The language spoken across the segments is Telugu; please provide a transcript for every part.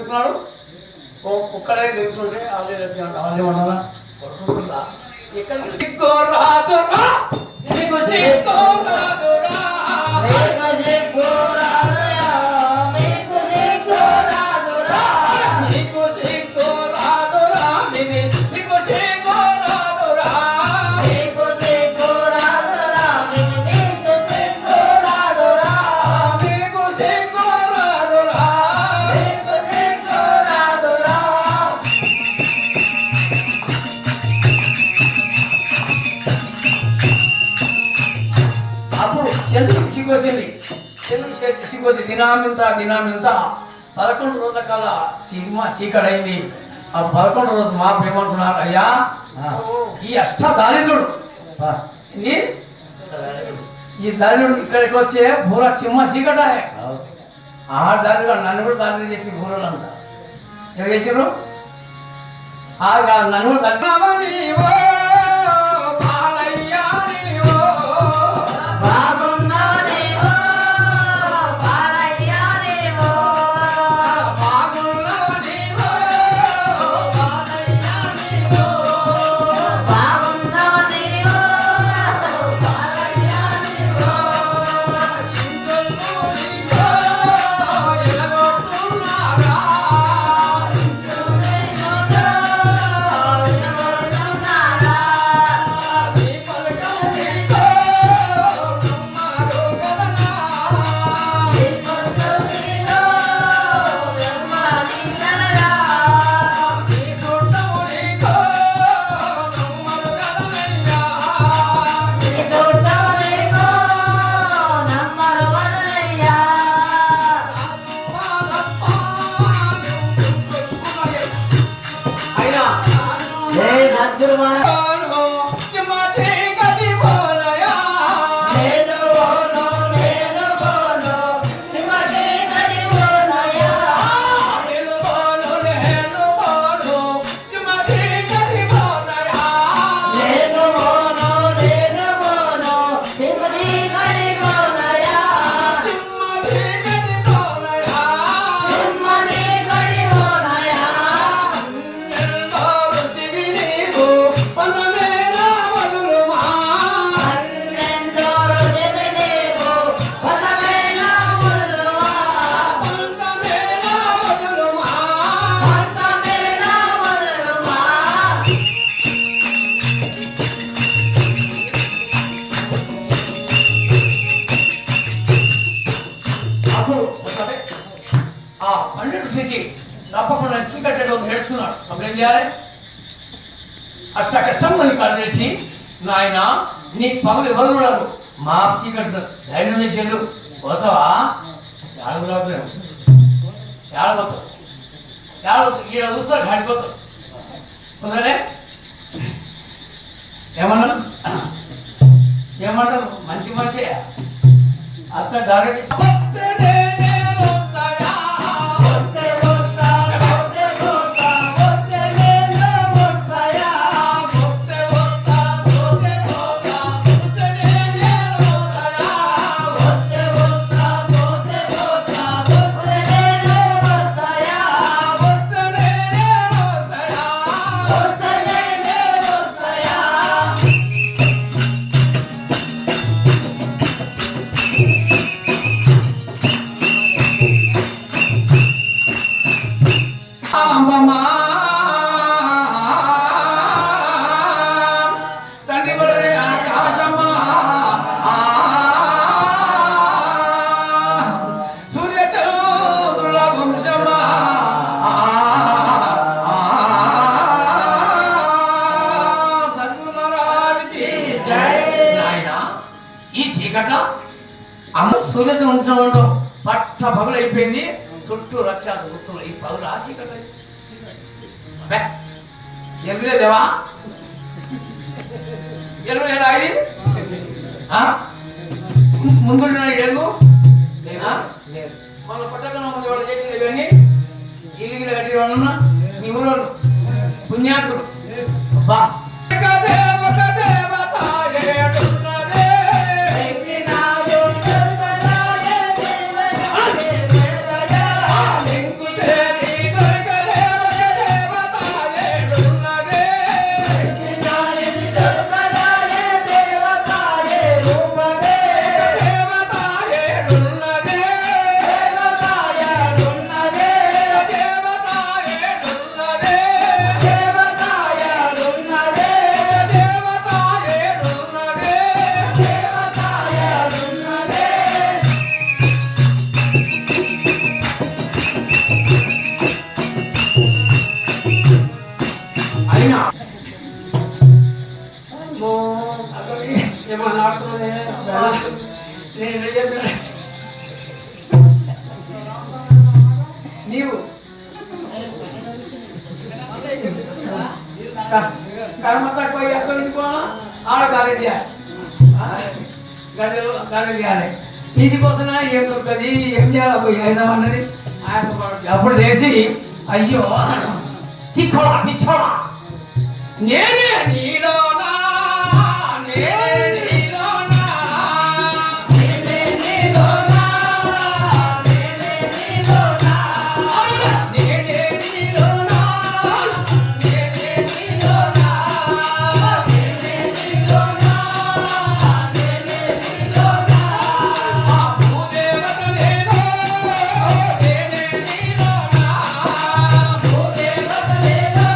తిరుగుతున్నాడు. ఒక్కడే తిరుగుతుంటే వాళ్ళే వచ్చినట్టు వాళ్ళే ఉన్నారా కొడుకుంటున్నా ఇక్కడ సిగ్గోరాదురా నీకు సిగ్గోరాదురా నీకు సిగ్గోరాదురా నీకు సిగ్గోరాదురా నీకు సిగ్గోరాదురా నీకు సిగ్గోరాదురా నీకు సిగ్గోరాదురా నీకు సిగ్గోరాదురా నీకు సిగ్గోరాదురా నీకు సిగ్గోరాదురా. అప్పుడు చంద్రుడికి సిగ్గొచ్చింది. చంద్రుడికి సిగ్గొచ్చి దినామింత 11 రోజుల కల్లా చీకడైంది. ఆ 11 రోజు మాకు ఏమంటున్నారు, అయ్యా ఈ అష్ట దారిద్రుడు ఈ దారిద్రుడు ఇక్కడికి వచ్చే పూర చిమ్మ చీకట ఆ దారిద్రుడు నన్ను కూడా దారిద్రుడు చేసి పూరలు అంట ఏం చేసారు నన్ను కూడా తప్పకుండా చీకట్లో నేర్చున్నాడు. అప్పుడు ఏం చేయాలి? అష్ట కష్టం అని కలిసి నాయన నీ పగులు ఎవరు ఉన్నారు మా చీకటి ధైర్యం చేసేళ్ళు పోతావా ఏడవతావు ఈడ చూస్తారు కాడిపోతావు కుదరే ఏమన్నారు మంచి మంచి అత్త డైరెక్ట్ సూర్యత ఉంచడం పట్ట పగులు అయిపోయింది. చుట్టూ రక్షాలు వస్తున్నారు. ఈ పగులు ఆ చీకట ఎలుగులేదేవా ఎలుగు లేదా ఇది ముందు ఎలుగు లేదా మన పట్టకన్నా ముందు వాళ్ళు చేసింది ఇవన్నీ ఇల్లు కట్టి వాళ్ళన్నా నీ ఊరు పుణ్యాత్ముడు అబ్బా నేను ఇలా చెప్పాను నీవు కర్మ తక్కువ ఎక్కడ పోవాలా ఆడ గాలి తీయాలి ఇంటికోసమే ఏం దొరుకుతుంది ఏం చేయాలి పోయి అయినామన్నది ఆయాసపడ అప్పుడు లేచి అయ్యో చిక్కోడా పిచ్చోడా నేనే నీలోనా నేనే నీలోనా నేనే నీలోనా నేనే నీలోనా నేనే నీలోనా నేనే నీలోనా నేనే నీలోనా నేనే నీలోనా ఆ భూదేవత నేను నేనే నీలోనా భూదేవత నేను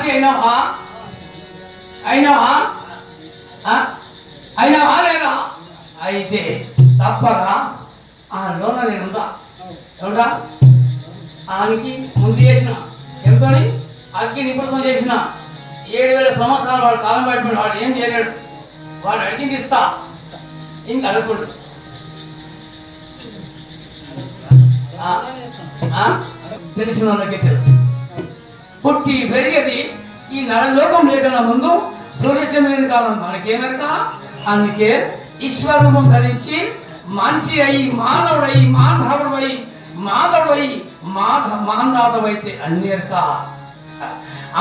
అయినావా అయినావా అయినావా లేదా అయితే తప్పగా ఆ లోన నేను ఉంటా ఏమిటా ఆయనకి ముందు చేసిన ఎంతోని అగ్గి నిపుణులు చేసిన 7,000 సంవత్సరాలు వాడు కాలం పడిపోయి వాడు ఏం చేయలేడు వాడు అడిగింది ఇస్తా ఇంక అడగకూడదు తెలిసిన వాళ్ళకి తెలుసు పుట్టి పెరిగేది ఈ నరలోకం లేకన్నా ముందు సూర్యచంద్రుని కాలం మనకేమనక అందుకే ఈశ్వరూపం ధరించి మనిషి అయి మానవుడై మాధవుడై మాధవుడై మాందాతవైతే అన్నిక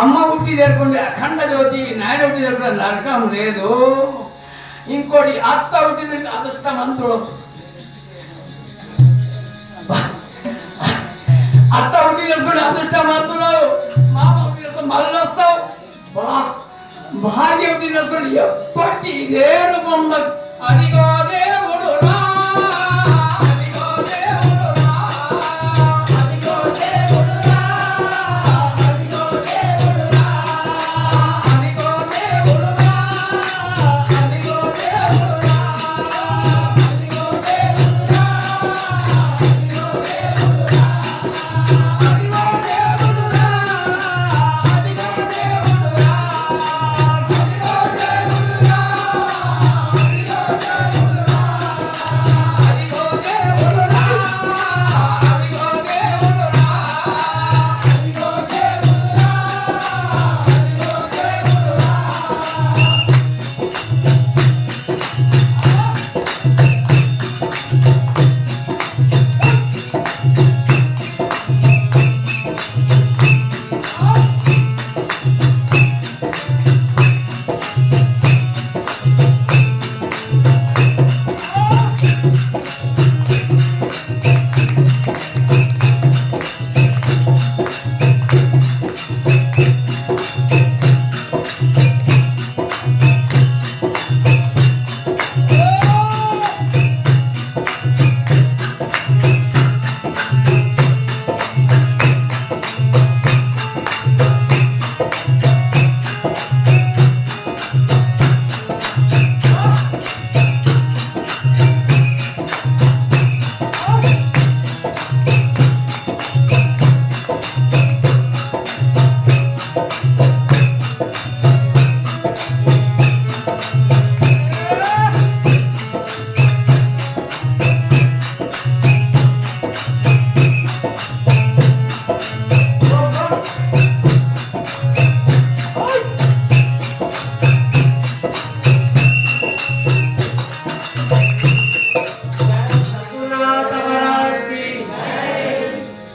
అమ్మ పుట్టి తెరుకుంటే అఖండ జ్యోతి నాయన పుట్టి తెరుకుంటే నరకం లేదు ఇంకోటి అత్త పుట్టి అదృష్టవంతుడు అత్త పుట్టి తెరుకుంటే అదృష్టవంతుడు మామ పుట్టి తెరుకుంటే మళ్ళీ వస్తావు భార్య పుట్టి తెరుకుంటే ఎప్పటికీ ఇదే రూపం అదిగో అదే